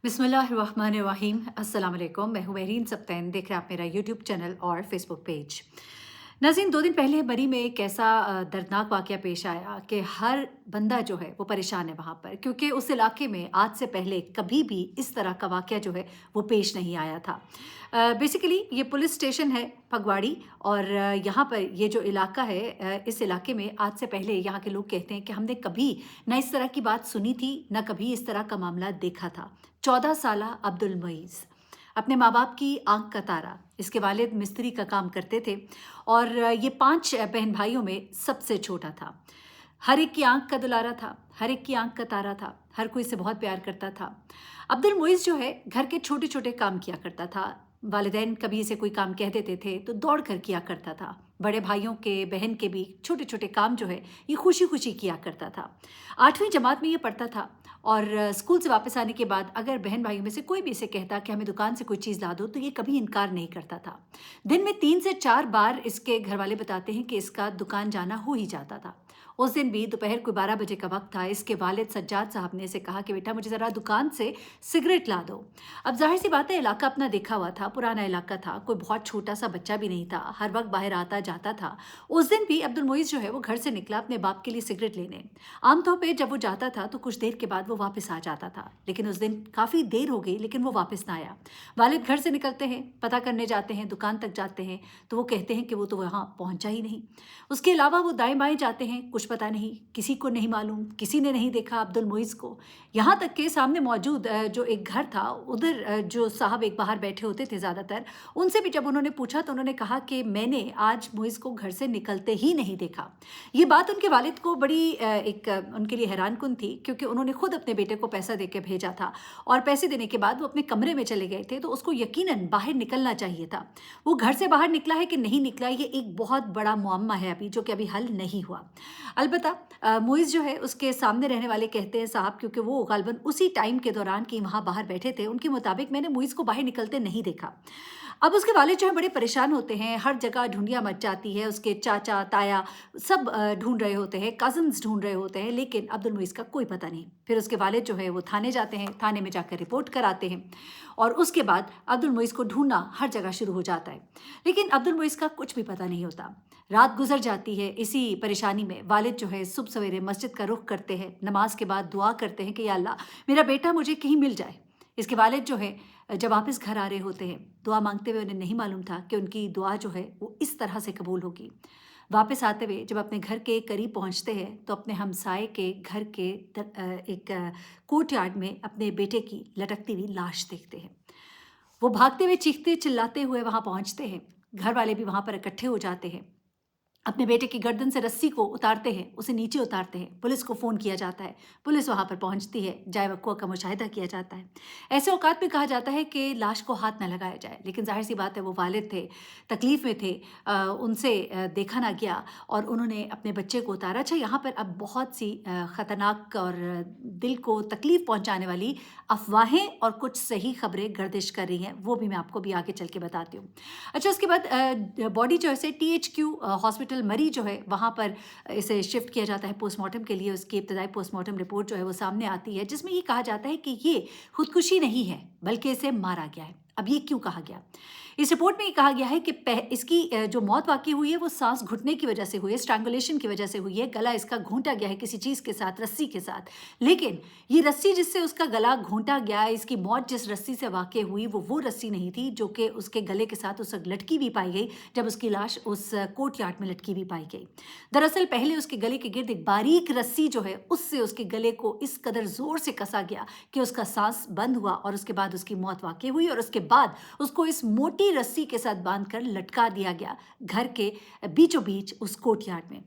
बिस्मिल्लाहिर्रहमानिर्रहीम। अस्सलाम वालेकुम। मैं हूँ महरीन सब्तैन। देख रहे हैं आप मेरा यूट्यूब चैनल और फेसबुक पेज। नाज़रीन, 2 दिन पहले मरी में एक ऐसा दर्दनाक वाक़या पेश आया कि हर बंदा जो है वो परेशान है वहाँ पर, क्योंकि उस इलाके में आज से पहले कभी भी इस तरह का वाक़या जो है वो पेश नहीं आया था। बेसिकली ये पुलिस स्टेशन है फगवाड़ी, और यहाँ पर ये जो इलाका है, इस इलाके में आज से पहले यहाँ के लोग कहते हैं कि हमने कभी ना इस तरह की बात सुनी थी, ना कभी इस तरह का मामला देखा था। 14 साला अब्दुल मुईज़, अपने माँ-बाप की आँख का तारा। इसके वालिद मिस्त्री का काम करते थे और ये 5 बहन-भाइयों में सबसे छोटा था। हर एक की आँख का दुलारा था, हर एक की आँख का तारा था, हर कोई इसे बहुत प्यार करता था। अब्दुल मुईज़ जो है घर के छोटे-छोटे काम किया करता था। वालिदैन कभी इसे कोई काम कह देते थे तो दौड़ कर किया करता था। बड़े भाइयों के, बहन के भी छोटे-छोटे काम जो है ये खुशी-खुशी किया करता था। 8वीं जमात में ये पढ़ता था और स्कूल से वापस आने के बाद अगर बहन-भाइयों में से कोई भी इसे कहता कि हमें दुकान से कोई चीज़ ला दो, तो ये कभी इनकार नहीं करता था। दिन में 3 से 4 बार इसके घरवाले बताते हैं कि इसका दुकान जाना हो ही जाता था। उस दिन भी दोपहर को 12 बजे का वक़्त था। इसके वालिद सज्जाद साहब ने इसे कहा कि बेटा मुझे ज़रा दुकान से सिगरेट ला दो। अब ज़ाहिर-सी बात है, इलाका अपना देखा हुआ था, पुराना इलाका था, कोई बहुत छोटा-सा बच्चा भी नहीं था, हर वक़्त बाहर आता-जाता था। उस दिन भी अब्दुल मुईज़ जो है वो घर से निकला अपने बाप के लिए सिगरेट लेने। आम तौर पे जब वो जाता था तो कुछ देर के बाद वो वापस आ जाता था, लेकिन उस दिन काफ़ी देर हो गई लेकिन वो वापस ना आया। वालिद घर से निकलते हैं, पता करने जाते हैं, दुकान तक जाते हैं, तो वो कहते हैं कि वो तो वहाँ पहुँचा ही नहीं। उसके अलावा वो दाएँ-बाएँ जाते हैं, कुछ पता नहीं, किसी को नहीं मालूम, किसी ने नहीं देखा अब्दुल मुईज़ को। यहाँ तक कि सामने मौजूद जो एक घर था, उधर जो साहब एक बाहर बैठे होते थे ज़्यादातर, उनसे भी जब उन्होंने पूछा तो उन्होंने कहा कि मैंने आज मुईज़ को घर से निकलते ही नहीं देखा। ये बात उनके वालिद को बड़ी उनके लिए हैरानकुन थी, क्योंकि उन्होंने खुद अपने बेटे को पैसा देके भेजा था और पैसे देने के बाद वो अपने कमरे में चले गए थे, तो उसको यकीनन बाहर निकलना चाहिए था। वो घर से बाहर निकला है कि नहीं निकला, ये एक बहुत बड़ा मुअम्मा है अभी, जो कि अभी हल नहीं हुआ। अलबत्ता मुइज़ जो है उसके सामने रहने वाले कहते हैं साहब, क्योंकि वो ग़ालिबन उसी टाइम के दौरान कि वहाँ बाहर बैठे थे, उनके मुताबिक मैंने मुइज़ को बाहर निकलते नहीं देखा। अब उसके वालिद जो है बड़े परेशान होते हैं, हर जगह ढूँढिया मच जाती है, उसके चाचा, ताया सब ढूँढ रहे होते हैं, कज़िन्स ढूँढ रहे होते हैं, लेकिन अब्दुल मुइज़ का कोई पता नहीं। फिर उसके वालिद जो है वो थाने जाते हैं, थाने में जाकर रिपोर्ट कराते हैं और उसके बाद अब्दुल मुइज़ को ढूँढना हर जगह शुरू हो जाता है। लेकिन अब्दुल मुइज़ का कुछ भी पता नहीं होता। रात गुज़र जाती है इसी परेशानी में। वालिद जो है सुबह सवेरे मस्जिद का रुख करते हैं, नमाज के बाद दुआ करते हैं कि या अल्लाह मेरा बेटा मुझे कहीं मिल जाए। इसके वालिद जो है जब वापस घर आ रहे होते हैं, दुआ मांगते हुए उन्हें नहीं मालूम था कि उनकी दुआ जो है वो इस तरह से कबूल होगी। वापस आते हुए जब अपने घर के करीब पहुंचते हैं तो अपने हमसाए के घर के एक कोर्टयार्ड में अपने बेटे की लटकती हुई लाश देखते हैं। वो भागते हुए, चीखते चिल्लाते हुए वहां पहुंचते हैं। घर वाले भी वहां पर इकट्ठे हो जाते हैं। अपने बेटे की गर्दन से रस्सी को उतारते हैं, उसे नीचे उतारते हैं। पुलिस को फ़ोन किया जाता है, पुलिस वहाँ पर पहुँचती है, जाए-वक़्वा का मुशाहिदा किया जाता है। ऐसे औक़ात में कहा जाता है कि लाश को हाथ ना लगाया जाए, लेकिन ज़ाहिर-सी बात है वो वालिद थे, तकलीफ़ में थे, उनसे देखा ना गया और उन्होंने अपने बच्चे को उतारा। अच्छा, यहाँ पर अब बहुत सी ख़तरनाक और दिल को तकलीफ़ पहुँचाने वाली अफ़वाहें और कुछ सही ख़बरें गर्दिश कर रही हैं, वो भी मैं आपको भी आगे चल के बताती हूँ। अच्छा, उसके बाद बॉडी जो है इसे टीएचक्यू हॉस्पिटल मरी जो है वहाँ पर इसे शिफ्ट किया जाता है पोस्टमार्टम के लिए। उसकी इब्तदाई पोस्टमार्टम रिपोर्ट जो है वो सामने आती है, जिसमें ये कहा जाता है कि ये खुदकुशी नहीं है बल्कि इसे मारा गया है। अब ये क्यों कहा गया? इस रिपोर्ट में ये कहा गया है कि इसकी जो मौत वाक़ई हुई है वो सांस घुटने की वजह से हुई है, स्ट्रैंगुलेशन की वजह से हुई है। गला इसका घोंटा गया है किसी चीज़ के साथ, रस्सी के साथ। लेकिन ये रस्सी जिससे उसका गला घोंटा गया, इसकी मौत जिस रस्सी से वाक़ई हुई वो रस्सी नहीं थी जो कि उसके गले के साथ उस वक़्त लटकी भी पाई गई जब उसकी लाश उस कोर्टयार्ड में लटकी भी पाई गई। दरअसल पहले उसके गले के गिर्द एक बारीक रस्सी जो है उससे उसके गले को इस कदर ज़ोर से कसा गया कि उसका सांस बंद हुआ और उसके बाद उसकी मौत वाक़ई हुई और उसके बाद उसको इस मोटी रस्सी के साथ बांधकर लटका दिया गया घर के बीचों-बीच उस कोर्टयार्ड में।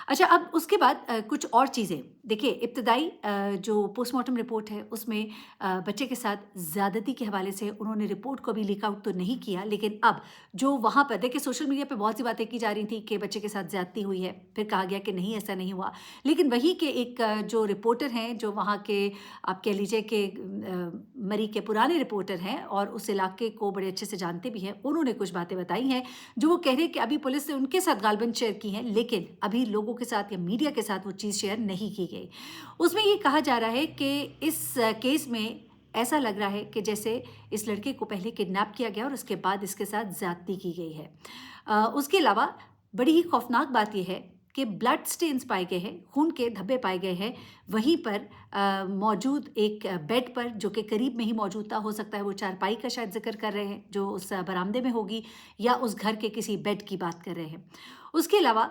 अच्छा, अब उसके बाद कुछ और चीज़ें देखिए। इब्तदाई जो पोस्टमार्टम रिपोर्ट है उसमें बच्चे के साथ ज़्यादती के हवाले से उन्होंने रिपोर्ट को भी लीक आउट तो नहीं किया, लेकिन अब जो वहाँ पर देखिए सोशल मीडिया पे बहुत सी बातें की जा रही थी कि बच्चे के साथ ज़्यादती हुई है, फिर कहा गया कि नहीं ऐसा नहीं हुआ। लेकिन वही के एक जो रिपोर्टर हैं, जो वहाँ के आप कह लीजिए कि मरी के पुराने रिपोर्टर हैं और उस इलाके को बड़े अच्छे से जानते भी हैं, उन्होंने कुछ बातें बताई हैं जो वो कह रहे हैं कि अभी पुलिस ने उनके साथ गालबन शेयर की हैं, लेकिन अभी लोगों के साथ या मीडिया के साथ वो चीज़ शेयर नहीं की गई। उसमें ये कहा जा रहा है कि इस केस में ऐसा लग रहा है कि जैसे इस लड़के को पहले किडनैप किया गया और उसके बाद इसके साथ ज़्यादती की गई है। उसके अलावा बड़ी ही खौफनाक बात यह है कि ब्लड स्टेन्स पाए गए हैं, खून के धब्बे पाए गए हैं। वहीं पर मौजूद एक बेड पर, जो कि करीब में ही मौजूद था, हो सकता है वो चारपाई का शायद ज़िक्र कर रहे हैं जो उस बरामदे में होगी, या उस घर के किसी बेड की बात कर रहे हैं। उसके अलावा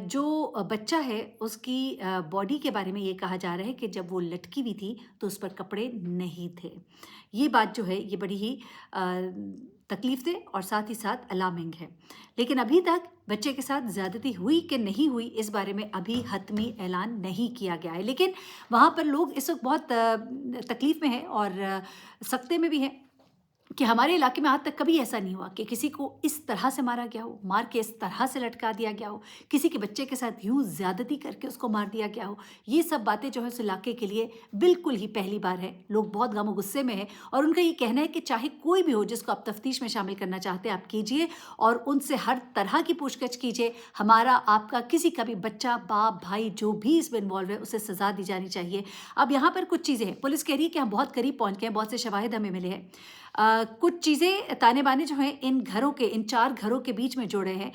जो बच्चा है उसकी बॉडी के बारे में ये कहा जा रहा है कि जब वो लटकी हुई थी तो उस पर कपड़े नहीं थे। ये बात जो है ये बड़ी ही तकलीफ दे और साथ ही साथ अलार्मिंग है। लेकिन अभी तक बच्चे के साथ ज़्यादती हुई कि नहीं हुई इस बारे में अभी हतमी ऐलान नहीं किया गया है। लेकिन वहाँ पर लोग इस वक्त बहुत तकलीफ में हैं और सकते में भी हैं कि हमारे इलाके में आज तक कभी ऐसा नहीं हुआ कि किसी को इस तरह से मारा गया हो, मार के इस तरह से लटका दिया गया हो, किसी के बच्चे के साथ यूं ज्यादती करके उसको मार दिया गया हो। ये सब बातें जो है उस इलाके के लिए बिल्कुल ही पहली बार है। लोग बहुत गम गुस्से में हैं और उनका ये कहना है कि चाहे कोई भी हो जिसको आप तफ्तीश में शामिल करना चाहते हैं आप कीजिए और उनसे हर तरह की पूछताछ कीजिए। हमारा आपका किसी का भी बच्चा, बाप, भाई जो भी इसमें इन्वॉल्व है उसे सजा दी जानी चाहिए। अब यहाँ पर कुछ चीज़ें हैं, पुलिस कह रही है कि हम बहुत करीब पहुँच गए हैं, बहुत से शवाहिद हमें मिले हैं। कुछ चीज़ें ताने बाने जो हैं इन घरों के, इन 4 घरों के बीच में जोड़े हैं।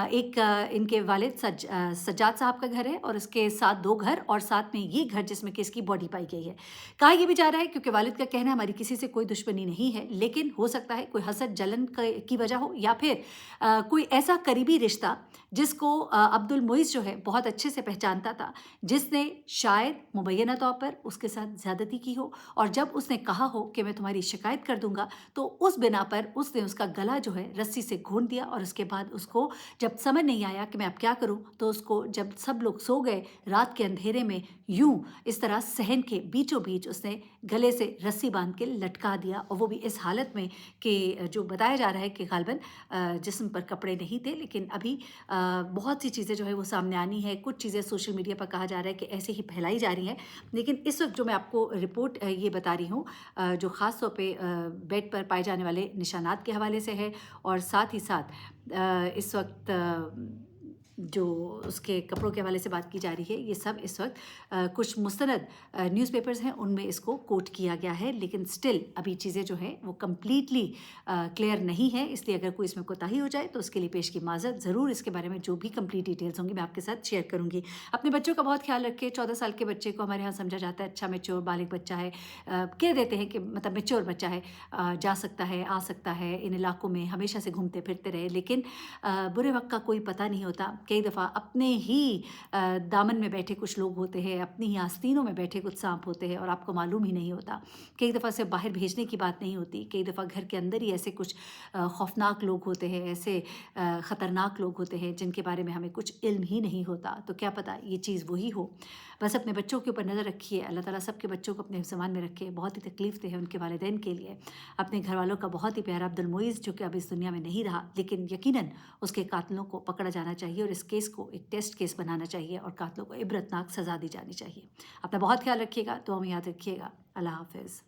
एक इनके वालिद सज्जाद साहब का घर है और उसके साथ 2 घर और साथ में ये घर जिसमें कि इसकी बॉडी पाई गई है। कहा ये भी जा रहा है क्योंकि वालिद का कहना है हमारी किसी से कोई दुश्मनी नहीं है, लेकिन हो सकता है कोई हसद जलन की वजह हो या फिर कोई ऐसा करीबी रिश्ता जिसको अब्दुल मुइज़ जो है बहुत अच्छे से पहचानता था, जिसने शायद मुबैना तौर पर उसके साथ ज़्यादती की हो और जब उसने कहा हो कि मैं तुम्हारी शिकायत कर दूंगा तो उस बिना पर उसने उसका गला जो है रस्सी से घोंट दिया और उसके बाद उसको जब समझ नहीं आया कि मैं अब क्या करूं तो उसको जब सब लोग सो गए रात के अंधेरे में यूं इस तरह सहन के बीचों बीच उसने गले से रस्सी बांध के लटका दिया और वो भी इस हालत में कि जो बताया जा रहा है कि गालबन जिस्म पर कपड़े नहीं थे। लेकिन अभी बहुत सी चीज़ें जो है वो सामने आनी है। कुछ चीज़ें सोशल मीडिया पर कहा जा रहा है कि ऐसे ही फैलाई जा रही हैं, लेकिन इस वक्त जो मैं आपको रिपोर्ट ये बता रही हूँ जो ख़ास तौर पे बेड पर पाए जाने वाले निशानात के हवाले से है और साथ ही साथ इस वक्त जो उसके कपड़ों के हवाले से बात की जा रही है, ये सब इस वक्त कुछ मुस्तनद न्यूज़पेपर्स हैं उनमें इसको कोट किया गया है। लेकिन स्टिल अभी चीज़ें जो हैं वो कम्प्लीटली क्लियर नहीं है, इसलिए अगर कोई इसमें कोताही हो जाए तो उसके लिए पेश की माज़रत। ज़रूर इसके बारे में जो भी कंप्लीट डिटेल्स होंगी मैं आपके साथ शेयर करूँगी। अपने बच्चों का बहुत ख्याल रखें। 14 साल के बच्चे को हमारे यहाँ समझा जाता है अच्छा मैच्योर बालिग बच्चा है, कह देते हैं कि मतलब मैच्योर बच्चा है, जा सकता है, आ सकता है, इन इलाकों में हमेशा से घूमते फिरते रहे। लेकिन बुरे वक्त का कोई पता नहीं होता। कई दफ़ा अपने ही दामन में बैठे कुछ लोग होते हैं, अपनी ही आस्तीनों में बैठे कुछ सांप होते हैं और आपको मालूम ही नहीं होता। कई दफ़ा से बाहर भेजने की बात नहीं होती, कई दफ़ा घर के अंदर ही ऐसे कुछ खौफनाक लोग होते हैं, ऐसे ख़तरनाक लोग होते हैं जिनके बारे में हमें कुछ इल्म ही नहीं होता। तो क्या पता ये चीज़ वही हो। बस अपने बच्चों के ऊपर नज़र रखिए। अल्लाह ताला सबके बच्चों को अपने ज़मान में रखे। बहुत ही तकलीफ़ दे है उनके वालिदैन के लिए। अपने घर वालों का बहुत ही प्यारा अब्दुल मुइज़ जो कि अब इस दुनिया में नहीं रहा, लेकिन यकीनन उसके कातिलों को पकड़ा जाना चाहिए और इस केस को एक टेस्ट केस बनाना चाहिए और कातिलों को इबरतनाक सज़ा दी जानी चाहिए। अपना बहुत ख्याल रखिएगा, दुआ में याद रखिएगा। अल्लाह हाफ़िज़।